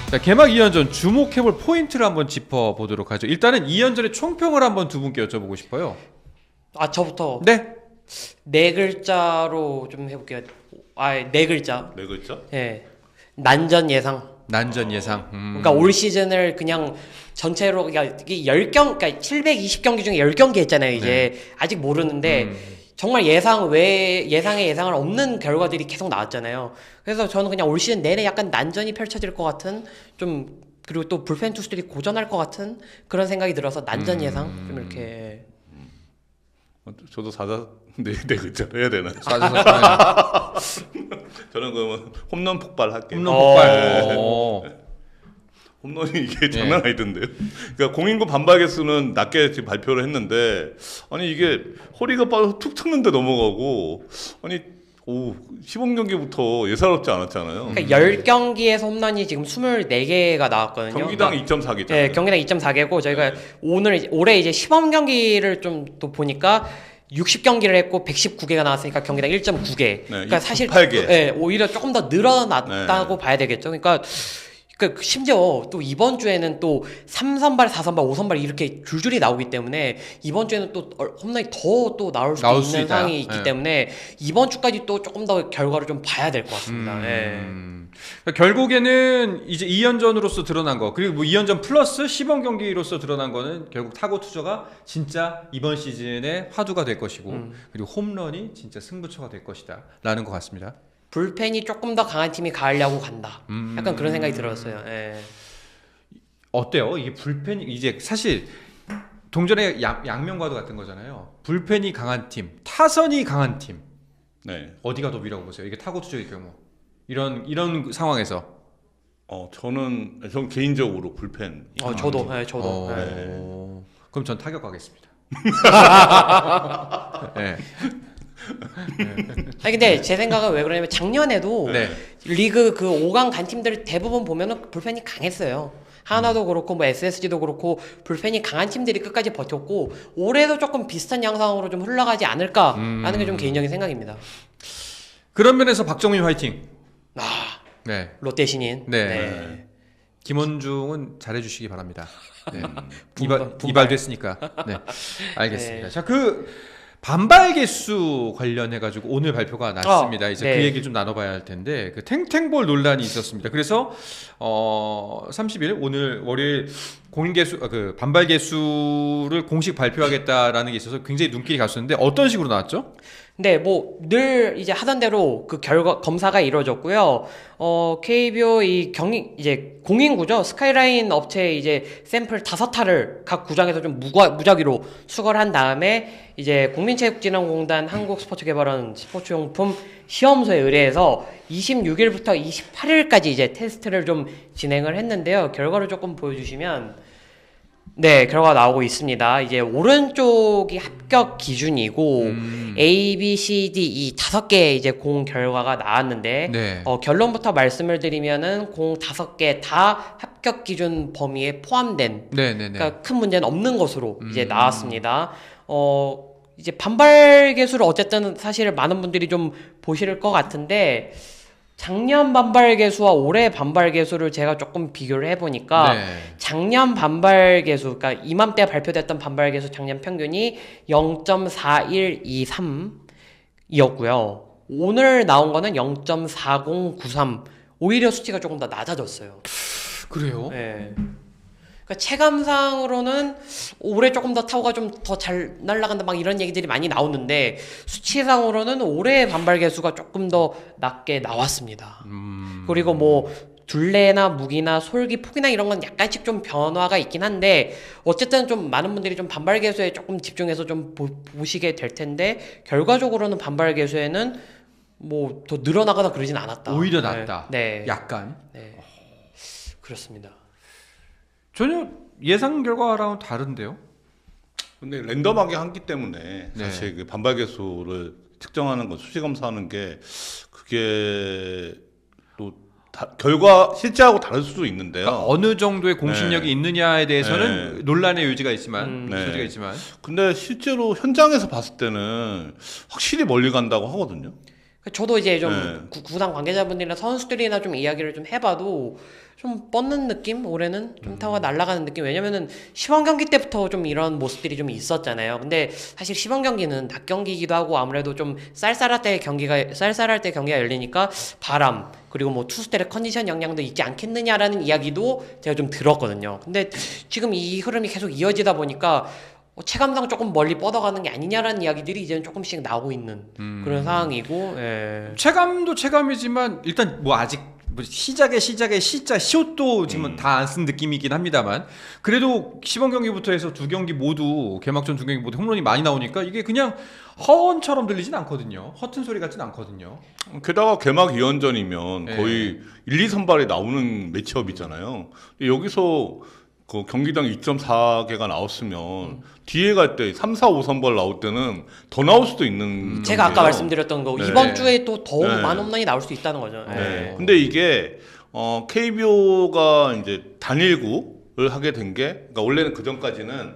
자, 개막 2연전 주목해볼 포인트를 한번 짚어보도록 하죠. 일단은 2연전의 총평을 한번 두 분께 여쭤보고 싶어요. 아, 저부터 네. 네 글자로 좀 해볼게요. 네 글자. 네 글자? 예. 난전 예상. 난전 예상. 그러니까 올 시즌을 그냥 전체로 그러니까 이게 10경 그러니까 720경기 중에 10경기 했잖아요. 이제 아직 모르는데 정말 예상의 예상을 없는 결과들이 계속 나왔잖아요. 그래서 저는 그냥 올 시즌 내내 약간 난전이 펼쳐질 것 같은 좀 그리고 또 불펜 투수들이 고전할 것 같은 그런 생각이 들어서 난전 예상 좀 이렇게 저도 네 글자로 해야 되나? 저는 그러면 홈런 폭발 할게요. 홈런 폭발. 홈런이 이게 장난 아니던데요. 그러니까 공인구 반발 개수는 낮게 지금 발표를 했는데 아니 이게 허리가 빠져 툭 쳤는데 넘어가고 아니 오 시범 경기부터 예사롭지 않았잖아요. 그러니까 10경기에서 홈런이 지금 24개가 나왔거든요. 경기당 그러니까 2.4개잖아요. 네, 경기당 2.4개고 저희가 올해 이제 시범 경기를 좀 또 보니까 60경기를 했고 119개가 나왔으니까 경기당 1.9개. 네, 그러니까 사실 8개. 네, 오히려 조금 더 늘어났다고 봐야 되겠죠. 그러니까 심지어 또 이번 주에는 또 3선발, 4선발, 5선발 이렇게 줄줄이 나오기 때문에 이번 주에는 또 홈런이 더 또 나올 수도 있는 상황이 있기 때문에 이번 주까지 또 조금 더 결과를 좀 봐야 될 것 같습니다. 그러니까 결국에는 이제 2연전으로서 드러난 거 그리고 뭐 2연전 플러스 시범 경기로서 드러난 거는 결국 타고 투저가 진짜 이번 시즌의 화두가 될 것이고 그리고 홈런이 진짜 승부처가 될 것이다 라는 것 같습니다. 불펜이 조금 더 강한 팀이 가려고 간다. 약간 그런 생각이 들었어요. 예. 어때요? 이게 불펜이 이제 사실 동전의 양면과도 같은 거잖아요. 불펜이 강한 팀, 타선이 강한 팀. 네. 어디가 더 위라고 보세요? 이게 타고 투저의 경우. 이런 상황에서. 저는 개인적으로 불펜. 저도. 그럼 전 타격 가겠습니다. 네. 아니 근데 제 생각은 왜 그러냐면 작년에도 리그 그 5강 간 팀들 대부분 보면은 불펜이 강했어요. 하나도 그렇고 뭐 SSG도 그렇고 불펜이 강한 팀들이 끝까지 버텼고 올해도 조금 비슷한 양상으로 좀 흘러가지 않을까라는 게 좀 개인적인 생각입니다. 그런 면에서 박정민 화이팅. 네. 롯데 신인. 네. 김원중은 잘해주시기 바랍니다. 네. 분발. 이발됐으니까. 네. 알겠습니다. 자, 반발 개수 관련해가지고 오늘 발표가 났습니다. 이제 그 얘기 좀 나눠봐야 할 텐데 그 탱탱볼 논란이 있었습니다. 그래서 30일 오늘 월요일 공인 개수 반발 개수를 공식 발표하겠다라는 게 있어서 굉장히 눈길이 갔었는데 어떤 식으로 나왔죠? 네, 뭐 늘 이제 하던 대로 그 결과 검사가 이루어졌고요. KBO 이제 공인구죠. 스카이라인 업체 이제 샘플 5타를 각 구장에서 좀 무작위로 수거를 한 다음에 이제 국민체육진흥공단 한국스포츠개발원 스포츠용품 시험소에 의뢰해서 26일부터 28일까지 이제 테스트를 좀 진행을 했는데요. 결과를 조금 보여주시면 네, 결과가 나오고 있습니다. 이제 오른쪽이 합격 기준이고 A, B, C, D 이 5개 이제 공 결과가 나왔는데 결론부터 말씀을 드리면은 공 5개 다 합격 기준 범위에 포함된 그러니까 큰 문제는 없는 것으로 이제 나왔습니다. 이제 반발 개수를 어쨌든 사실 많은 분들이 좀 보실 것 같은데 작년 반발 개수와 올해 반발 개수를 제가 조금 비교를 해보니까 작년 반발 개수, 그러니까 이맘때 발표됐던 반발 개수 작년 평균이 0.4123이었고요. 오늘 나온 거는 0.4093. 오히려 수치가 조금 더 낮아졌어요. 그래요? 네. 그러니까 체감상으로는 올해 조금 더 타구가 좀 더 잘 날아간다 막 이런 얘기들이 많이 나오는데 수치상으로는 올해 반발 개수가 조금 더 낮게 나왔습니다. 그리고 뭐 둘레나 무기나 솔기 폭이나 이런 건 약간씩 좀 변화가 있긴 한데 어쨌든 좀 많은 분들이 좀 반발 개수에 조금 집중해서 좀 보시게 될 텐데 결과적으로는 반발 개수에는 뭐 더 늘어나거나 그러진 않았다. 오히려 낫다. 네. 약간. 네. 그렇습니다. 전혀 예상 결과랑은 다른데요? 근데 랜덤하게 하기 때문에 사실 그 반발 개수를 측정하는 거 수시 검사하는 게 그게 또 결과 실제하고 다를 수도 있는데요. 그러니까 어느 정도의 공신력이 있느냐에 대해서는 논란의 여지가 있지만 근데 실제로 현장에서 봤을 때는 확실히 멀리 간다고 하거든요. 저도 이제 좀 구단 관계자분들이나 선수들이나 좀 이야기를 좀 해봐도 좀 뻗는 느낌? 올해는 좀 타워가 날아가는 느낌. 왜냐면은 시범 경기 때부터 좀 이런 모습들이 좀 있었잖아요. 근데 사실 시범 경기는 낮 경기이기도 하고 아무래도 좀 쌀쌀할 때 경기가 열리니까 바람 그리고 뭐 투수들의 컨디션 영향도 있지 않겠느냐라는 이야기도 제가 좀 들었거든요. 근데 지금 이 흐름이 계속 이어지다 보니까 체감상 조금 멀리 뻗어가는 게 아니냐라는 이야기들이 이제는 조금씩 나오고 있는 그런 상황이고, 예. 체감도 체감이지만 일단 뭐 아직 뭐 시작의 시자 시옷도 지금 다 안 쓴 느낌이긴 합니다만 그래도 시범 경기부터 해서 두 경기 모두 개막전 두 경기 모두 홈런이 많이 나오니까 이게 그냥 허언처럼 들리진 않거든요. 허튼 소리 같진 않거든요. 게다가 개막 2연전이면 네. 거의 1, 2 선발에 나오는 매치업이잖아요. 여기서 그 경기당 2.4개가 나왔으면 뒤에 갈 때 3, 4, 5 선발 나올 때는 더 나올 수도 있는 제가 아까 경기예요. 말씀드렸던 거 네. 이번 주에 또 더 네. 많은 홈런이 나올 수 있다는 거죠. 네. 근데 이게 KBO가 이제 단일구를 하게 된 게, 그러니까 원래는 그 전까지는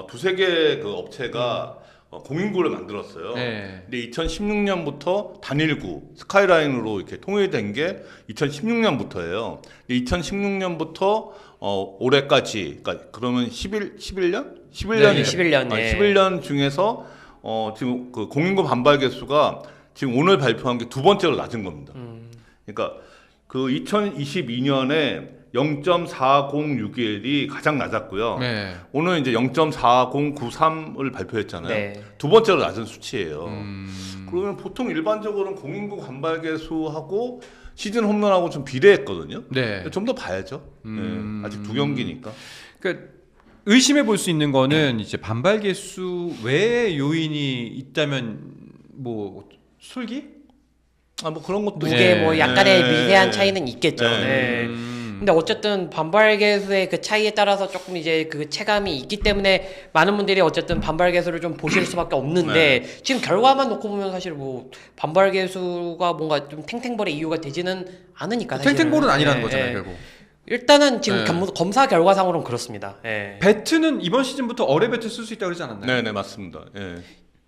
두세 개 그 업체가 공인구를 만들었어요. 네. 근데 2016년부터 단일구 스카이라인으로 이렇게 통일된 게 2016년부터예요. 2016년부터 올해까지, 그러니까 그러면 11년? 11년이 네, 11년, 예. 11년 중에서 지금 그 공인구 반발 개수가 지금 오늘 발표한 게 두 번째로 낮은 겁니다. 그러니까 그 2022년에 0.4061이 가장 낮았고요. 네. 오늘 이제 0.4093을 발표했잖아요. 네. 두 번째로 낮은 수치예요. 그러면 보통 일반적으로는 공인구 반발 개수하고 시즌 홈런하고 좀 비례했거든요. 네. 좀 더 봐야죠. 네. 아직 두 경기니까. 그러니까 의심해 볼 수 있는 거는 이제 반발 개수 외에 요인이 있다면 뭐 술기? 뭐 그런 것도 무게 네. 뭐 약간의 네. 미세한 차이는 있겠죠. 네. 네. 근데 어쨌든 반발 개수의 그 차이에 따라서 조금 이제 그 체감이 있기 때문에 많은 분들이 어쨌든 반발 개수를 좀 보실 수밖에 없는데 지금 결과만 놓고 보면 사실 뭐 반발 개수가 뭔가 좀 탱탱볼의 이유가 되지는 않으니까 사실은. 탱탱볼은 아니라는 예, 거잖아요, 예. 결국. 일단은 지금 네. 검사 결과상으로는 그렇습니다. 예. 배트는 이번 시즌부터 어뢰 배트 쓸 수 있다고 그러지 않았나요? 네네 맞습니다. 예.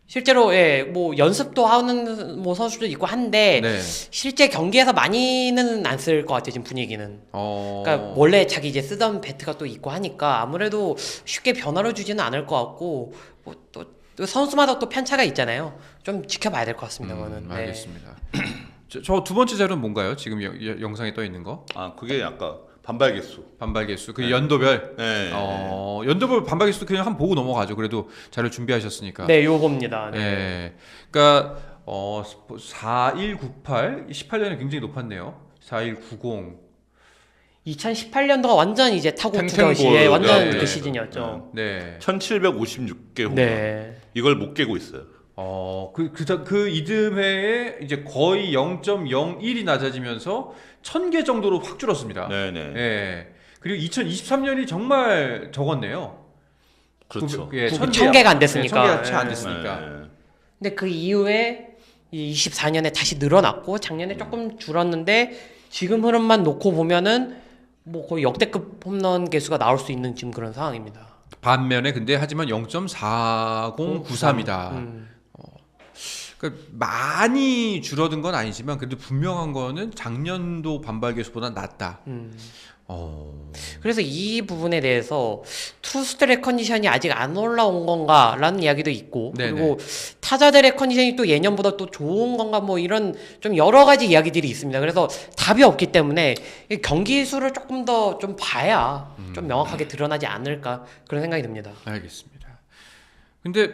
실제로 예, 뭐 연습도 하는 뭐 선수도 있고 한데 네. 실제 경기에서 많이는 안 쓸 것 같아요 지금 분위기는. 그러니까 원래 자기 이제 쓰던 배트가 또 있고 하니까 아무래도 쉽게 변화를 주지는 않을 것 같고 뭐 또 선수마다 또 편차가 있잖아요. 좀 지켜봐야 될 것 같습니다. 그거는. 네. 알겠습니다. 저 두 번째 자료는 뭔가요? 지금 영상에 떠 있는 거? 그게 아까 반발 개수. 반발 개수. 그 연도별. 네. 연도별 반발 개수 그냥 한번 보고 넘어가죠. 그래도 자료 준비하셨으니까. 네, 요겁니다. 네. 네. 그러니까 4198 18년에 굉장히 높았네요. 4190. 2018년도가 완전 이제 타고 탱탱볼. 투더시에 완전 네. 그 시즌이었죠. 네. 1756개 홈런. 네. 이걸 못 깨고 있어요. 그 이듬해에 이제 거의 0.01이 낮아지면서 1000개 정도로 확 줄었습니다. 네네. 예. 그리고 2023년이 정말 적었네요. 그렇죠. 예, 1000개가 안 됐으니까. 1000개가 채 안 됐으니까. 네. 근데 그 이후에 24년에 다시 늘어났고 작년에 조금 줄었는데 지금 흐름만 놓고 보면은 뭐 거의 역대급 홈런 개수가 나올 수 있는 지금 그런 상황입니다. 반면에 근데 하지만 0.4093이다. 그러니까 많이 줄어든 건 아니지만 그래도 분명한 거는 작년도 반발 개수보다 낮다. 그래서 이 부분에 대해서 투수들의 컨디션이 아직 안 올라온 건가라는 이야기도 있고 네네. 그리고 타자들의 컨디션이 또 예년보다 또 좋은 건가 뭐 이런 좀 여러 가지 이야기들이 있습니다. 그래서 답이 없기 때문에 이 경기 수를 조금 더 좀 봐야 좀 명확하게 드러나지 않을까 그런 생각이 듭니다. 알겠습니다. 근데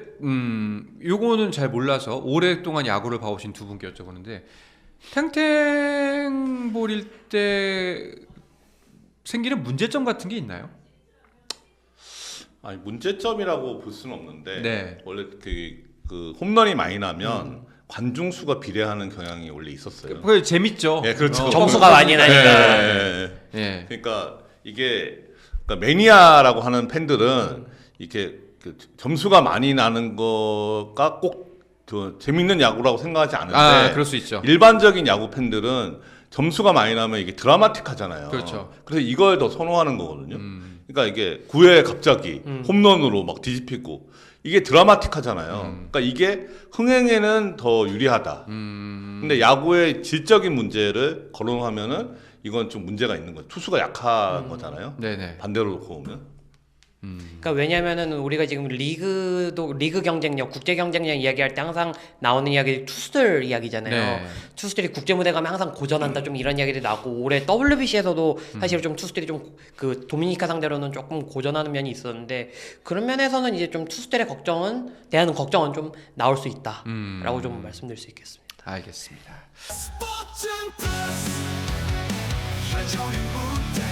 요거는 잘 몰라서 오랫동안 야구를 봐오신 두 분께 여쭤보는데 탱탱볼일 때 생기는 문제점 같은 게 있나요? 아니 문제점이라고 볼 수는 없는데 네. 원래 그 홈런이 많이 나면 관중 수가 비례하는 경향이 원래 있었어요. 그게 재밌죠. 예, 그렇죠. 점수가 많이 나니까. 예. 그러니까 이게 그러니까 매니아라고 하는 팬들은 이렇게 그 점수가 많이 나는 거가 꼭 재밌는 야구라고 생각하지 않은데 그럴 수 있죠. 일반적인 야구 팬들은 점수가 많이 나면 이게 드라마틱하잖아요. 그렇죠. 그래서 이걸 더 선호하는 거거든요. 그러니까 이게 9회 갑자기 홈런으로 막 뒤집히고 이게 드라마틱하잖아요. 그러니까 이게 흥행에는 더 유리하다. 근데 야구의 질적인 문제를 거론하면은 이건 좀 문제가 있는 거죠. 투수가 약한 거잖아요. 네네. 반대로 놓고 보면. 그러니까 왜냐면은 우리가 지금 리그 경쟁력, 국제 경쟁력 이야기할 때 항상 나오는 이야기 투수들 이야기잖아요. 네. 투수들이 국제 무대 가면 항상 고전한다 좀 이런 이야기들이 나오고 올해 WBC에서도 사실 좀 투수들이 좀 그 도미니카 상대로는 조금 고전하는 면이 있었는데 그런 면에서는 이제 좀 투수들의 대한 걱정은 좀 나올 수 있다라고 좀 말씀드릴 수 있겠습니다. 알겠습니다. 스포츠 플러스 한정의 무대